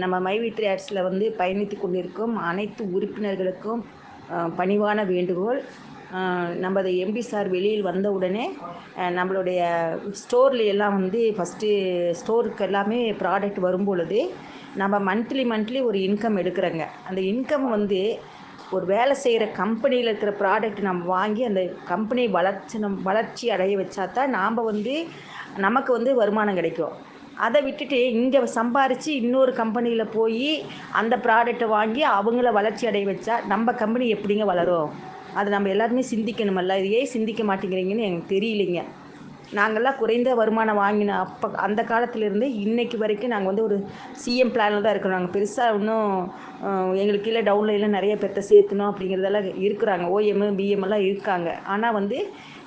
நம்ம மை வி3 ஆட்ஸில் வந்து பயணித்து கொண்டிருக்கும் அனைத்து உறுப்பினர்களுக்கும் பணிவான வேண்டுகோள். நமது எம்பி சார் வெளியில் வந்த உடனே நம்மளுடைய ஸ்டோரில் எல்லாம் வந்து ஃபஸ்ட்டு ஸ்டோருக்கு எல்லாமே ப்ராடக்ட் வரும் பொழுது நம்ம மந்த்லி ஒரு இன்கம் எடுக்கிறோங்க. அந்த இன்கம் வந்து ஒரு வேலை செய்கிற கம்பெனியில் இருக்கிற ப்ராடக்ட் நம்ம வாங்கி அந்த கம்பெனி வளர்ச்சி அடைய வச்சா தான் நாம் வந்து நமக்கு வந்து வருமானம் கிடைக்கும். அதை விட்டுட்டு இங்கே சம்பாரித்து இன்னொரு கம்பெனியில் போய் அந்த ப்ராடக்டை வாங்கி அவங்கள வளர்ச்சி அடைய வச்சா நம்ம கம்பெனி எப்படிங்க வளரும்? அது நம்ம எல்லாருமே சிந்திக்கணுமல்ல. இது ஏன் சிந்திக்க மாட்டேங்கிறீங்கன்னு எனக்கு தெரியலைங்க. நாங்கள்லாம் குறைந்த வருமானம் வாங்கின அந்த காலத்திலேருந்து இன்றைக்கு வரைக்கும் நாங்கள் வந்து ஒரு சிஎம் பிளானில் தான் இருக்கிறோம். நாங்கள் பெருசாக இன்னும் எங்களுக்கு கீழே டவுன்லைனில் நிறைய பேர்த்த சேர்த்தணும் அப்படிங்கிறதெல்லாம் இருக்கிறாங்க. ஓஎம் பிஎம் எல்லாம் இருக்காங்க. ஆனால் வந்து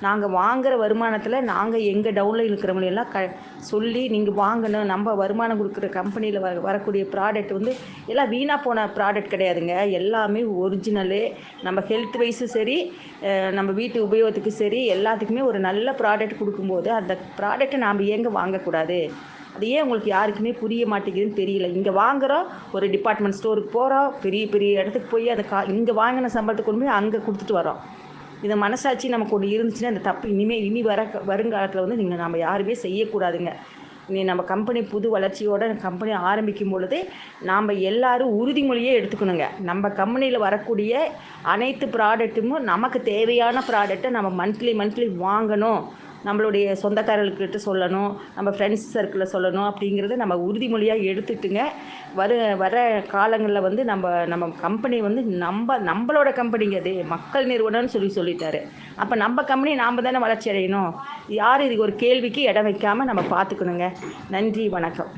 நாங்கள் வாங்குகிற வருமானத்தில் நாங்கள் எங்கள் டவுன்லைன் இருக்கிறவங்களெல்லாம் சொல்லி நீங்கள் வாங்கணும். நம்ம வருமானம் கொடுக்குற கம்பெனியில் வரக்கூடிய ப்ராடக்ட் வந்து எல்லாம் வீணாக போன ப்ராடக்ட் கிடையாதுங்க. எல்லாமே ஒரிஜினலு. நம்ம ஹெல்த் வைஸும் சரி, நம்ம வீட்டு உபயோகத்துக்கு சரி, எல்லாத்துக்குமே ஒரு நல்ல ப்ராடக்ட் கொடுக்கும்போது அந்த ப்ராடக்ட்டை நாம் ஏங்க வாங்கக்கூடாது? அது ஏன் உங்களுக்கு யாருக்குமே புரிய மாட்டேங்குதுன்னு தெரியல. இங்கே வாங்குகிறோம், ஒரு டிபார்ட்மெண்ட் ஸ்டோருக்கு போகிறோம், பெரிய இடத்துக்கு போய் அதை இங்கே வாங்கின சம்பளத்தை கொண்டு போய் அங்கே கொடுத்துட்டு வரோம். இந்த மனசாட்சி நமக்கு ஒன்று இருந்துச்சுன்னா இந்த தப்பு இனி வருங்காலத்தில் வந்து நம்ம யாருமே செய்யக்கூடாதுங்க. இனி நம்ம கம்பெனி புது வளர்ச்சியோட கம்பெனி ஆரம்பிக்கும் பொழுது நாம் எல்லோரும் உறுதிமொழியே எடுத்துக்கணுங்க. நம்ம கம்பெனியில் வரக்கூடிய அனைத்து ப்ராடக்ட்டும் நமக்கு தேவையான ப்ராடக்டை நம்ம மந்த்லி வாங்கணும். நம்மளுடைய சொந்தக்காரர்கிட்ட சொல்லணும், நம்ம ஃப்ரெண்ட்ஸ் சர்க்கிளில் சொல்லணும். அப்படிங்கிறத நம்ம உறுதிமொழியாக எடுத்துட்டுங்க வர காலங்களில் வந்து நம்ம கம்பெனி வந்து நம்மளோட கம்பெனிங்க. அது மக்கள் நிறுவனம்னு சொல்லிட்டாரு. அப்போ நம்ம கம்பெனி நாம் தானே வளர்ச்சி அடையணும். யார் இதுக்கு ஒரு கேள்விக்கு இடம் வைக்காமல் நம்ம பார்த்துக்கணுங்க. நன்றி, வணக்கம்.